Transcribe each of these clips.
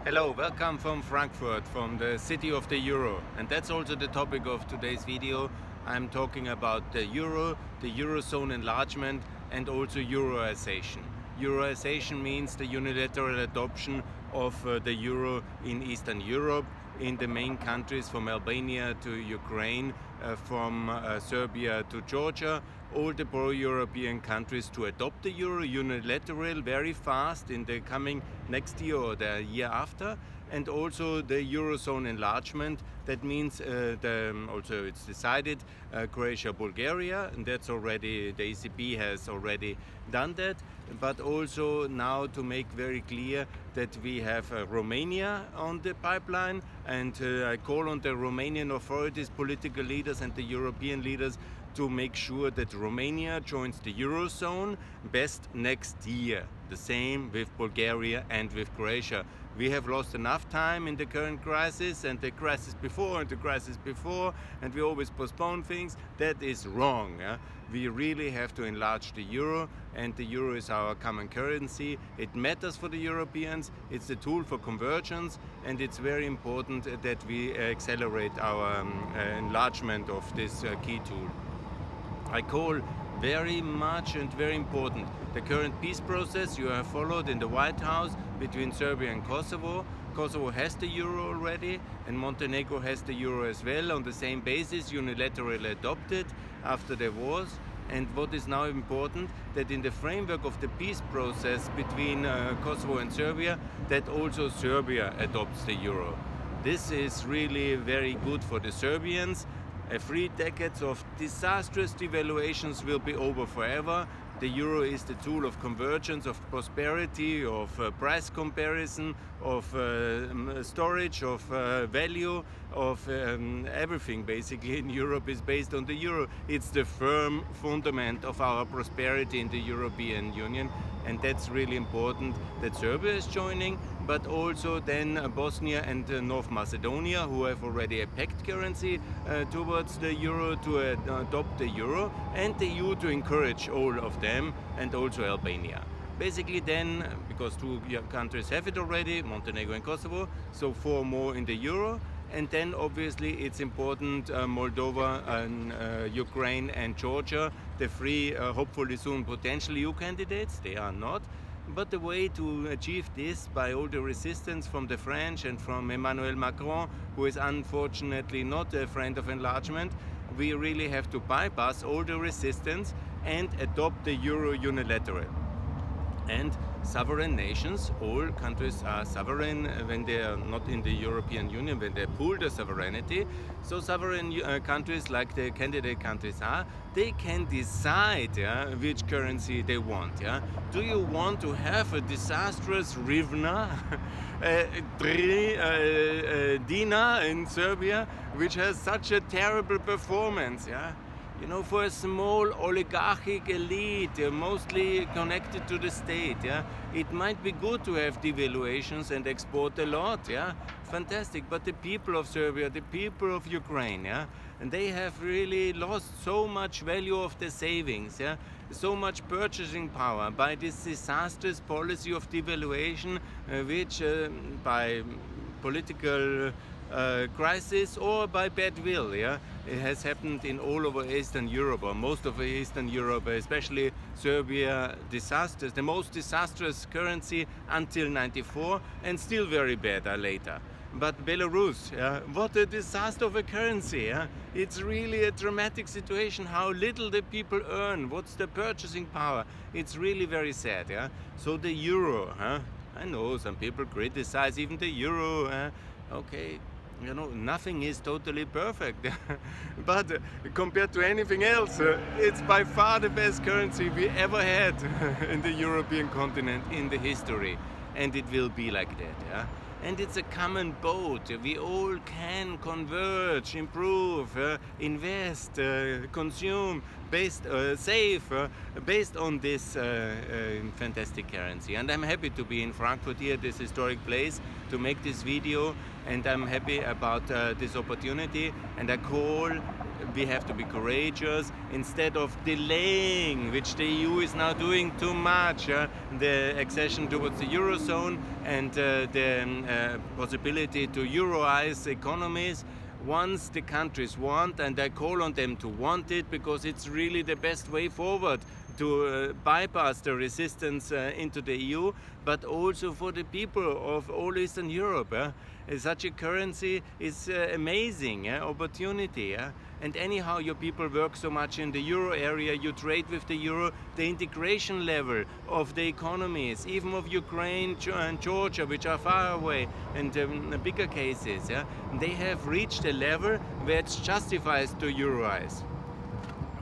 Hello, welcome from Frankfurt, from the city of the euro. And that's also the topic of today's video. I'm talking about the euro, the eurozone enlargement, and also euroization. Euroization means the unilateral adoption of the euro in Eastern Europe, in the main countries from Albania to Ukraine, from Serbia to Georgia, all the pro-European countries to adopt the euro unilateral very fast in the coming next year or the year after, and also the eurozone enlargement. That means also it's decided Croatia, Bulgaria, and that's already, the ECB has already done that, but also now to make very clear that we have Romania on the pipeline, and I call on the Romanian authorities, political leaders and the European leaders to make sure that Romania joins the eurozone best next year. The same with Bulgaria and with Croatia. We have lost enough time in the current crisis and the crisis before and the crisis before, and we always postpone things. That is wrong. We really have to enlarge the euro, and the euro is our common currency. It matters for the Europeans, it's a tool for convergence, and it's very important that we accelerate our enlargement of this key tool. I call very much and very important the current peace process you have followed in the White House between Serbia and Kosovo. Kosovo has the euro already, and Montenegro has the euro as well on the same basis, unilaterally adopted after the wars. And what is now important, that in the framework of the peace process between Kosovo and Serbia, that also Serbia adopts the euro. This is really very good for the Serbians. 3 decades of disastrous devaluations will be over forever. The euro is the tool of convergence, of prosperity, of price comparison, of storage, of value, of everything basically in Europe is based on the euro. It's the firm fundament of our prosperity in the European Union, and that's really important that Serbia is joining, but also then Bosnia and North Macedonia, who have already a pegged currency towards the euro, to adopt the euro, and the EU to encourage all of them, and also Albania. Basically then, because 2 countries have it already, Montenegro and Kosovo, so 4 more in the euro. And then obviously it's important Moldova and Ukraine and Georgia, the 3 hopefully soon potential EU candidates. They are not. But the way to achieve this, by all the resistance from the French and from Emmanuel Macron, who is unfortunately not a friend of enlargement, we really have to bypass all the resistance and adopt the euro unilateral. And sovereign nations, all countries are sovereign when they are not in the European Union, when they pool the sovereignty. So sovereign countries, like the candidate countries are, they can decide which currency they want. Do you want to have a disastrous hryvnia, dinar in Serbia, which has such a terrible performance? You know, for a small oligarchic elite, mostly connected to the state, it might be good to have devaluations and export a lot, fantastic. But the people of Serbia, the people of Ukraine, and they have really lost so much value of their savings, so much purchasing power by this disastrous policy of devaluation, which by political crisis or by bad will, it has happened in all over Eastern Europe, or most of Eastern Europe, especially Serbia. Disasters, the most disastrous currency until '94, and still very bad later. But Belarus, what a disaster of a currency. It's really a dramatic situation, how little the people earn, what's the purchasing power. It's really very sad. So the euro, I know some people criticize even the euro. Okay, you know, nothing is totally perfect, but compared to anything else, it's by far the best currency we ever had in the European continent in the history, and it will be like that. And it's a common boat. We all can converge, improve, invest, consume, save, based on this fantastic currency. And I'm happy to be in Frankfurt here, this historic place, to make this video, and I'm happy about this opportunity, and I call we have to be courageous instead of delaying, which the EU is now doing too much, the accession towards the Eurozone and the possibility to Euroize economies. Once the countries want, and I call on them to want it, because it's really the best way forward to bypass the resistance into the EU, but also for the people of all Eastern Europe. Such a currency is amazing opportunity. And anyhow, your people work so much in the euro area, you trade with the euro, the integration level of the economies, even of Ukraine and Georgia, which are far away, and bigger cases, they have reached a level where it justifies to euroize.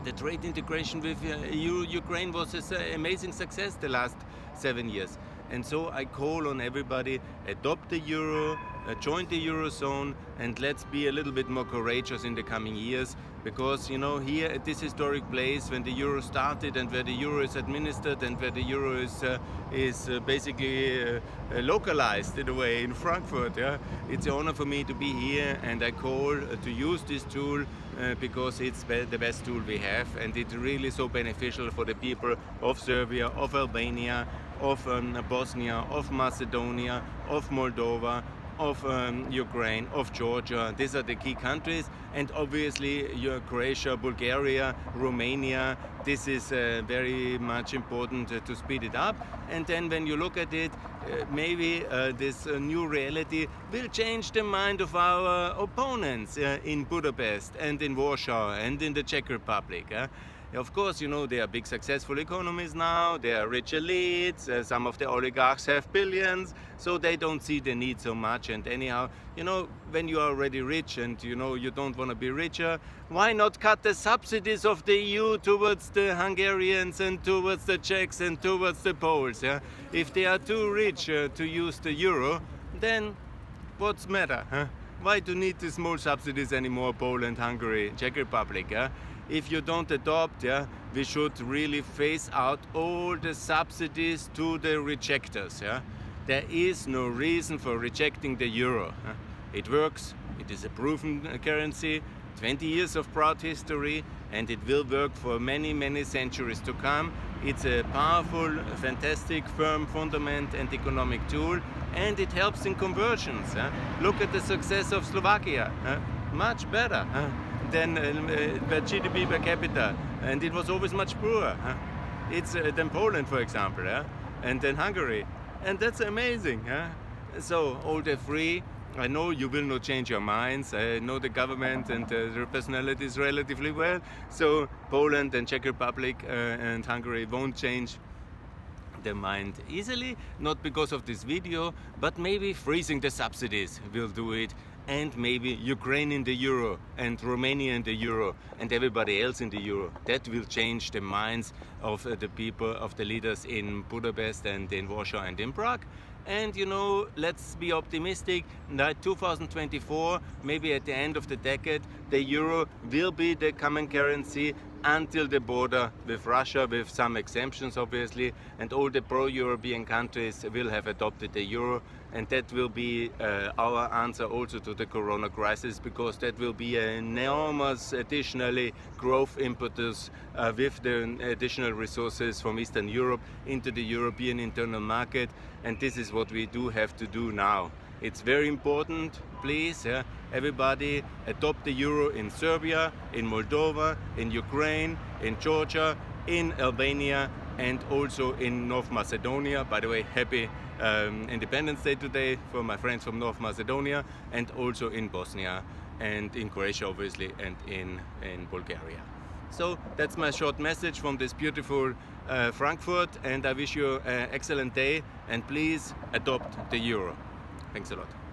The trade integration with Ukraine was an amazing success the last 7 years. And so I call on everybody, adopt the euro, join the Eurozone, and let's be a little bit more courageous in the coming years, because here at this historic place, when the euro started and where the euro is administered and where the euro is basically localized in a way in Frankfurt, it's an honor for me to be here, and I call to use this tool because it's the best tool we have, and it's really so beneficial for the people of Serbia, of Albania, of Bosnia, of Macedonia, of Moldova, of Ukraine, of Georgia. These are the key countries, and obviously Croatia, Bulgaria, Romania. This is very much important to speed it up. And then when you look at it, maybe this new reality will change the mind of our opponents in Budapest and in Warsaw and in the Czech Republic. Of course, they are big successful economies now, they are rich elites, some of the oligarchs have billions, so they don't see the need so much. And anyhow, when you are already rich and you don't want to be richer, why not cut the subsidies of the EU towards the Hungarians and towards the Czechs and towards the Poles? If they are too rich to use the euro, then what's the matter? Why do you need the small subsidies anymore, Poland, Hungary, Czech Republic? If you don't adopt, we should really phase out all the subsidies to the rejectors. There is no reason for rejecting the euro. It works, it is a proven currency, 20 years of proud history, and it will work for many, many centuries to come. It's a powerful, fantastic, firm fundament and economic tool, and it helps in conversions. Look at the success of Slovakia, much better than GDP per capita, and it was always much poorer. It's than Poland, for example, and then Hungary, and that's amazing. So all the three, I know you will not change your minds. I know the government and their personalities relatively well. So Poland and Czech Republic and Hungary won't change their mind easily, not because of this video, but maybe freezing the subsidies will do it, and maybe Ukraine in the euro and Romania in the euro and everybody else in the euro. That will change the minds of the people, of the leaders in Budapest and in Warsaw and in Prague. And let's be optimistic that 2024, maybe at the end of the decade, the euro will be the common currency until the border with Russia, with some exemptions obviously, and all the pro-European countries will have adopted the euro, and that will be our answer also to the corona crisis, because that will be an enormous additionally growth impetus with the additional resources from Eastern Europe into the European internal market, and this is what we do have to do now. It's very important, please, everybody adopt the euro in Serbia, in Moldova, in Ukraine, in Georgia, in Albania, and also in North Macedonia. By the way, happy Independence Day today for my friends from North Macedonia, and also in Bosnia and in Croatia obviously, and in Bulgaria. So that's my short message from this beautiful Frankfurt, and I wish you an excellent day, and please adopt the euro. Thanks a lot.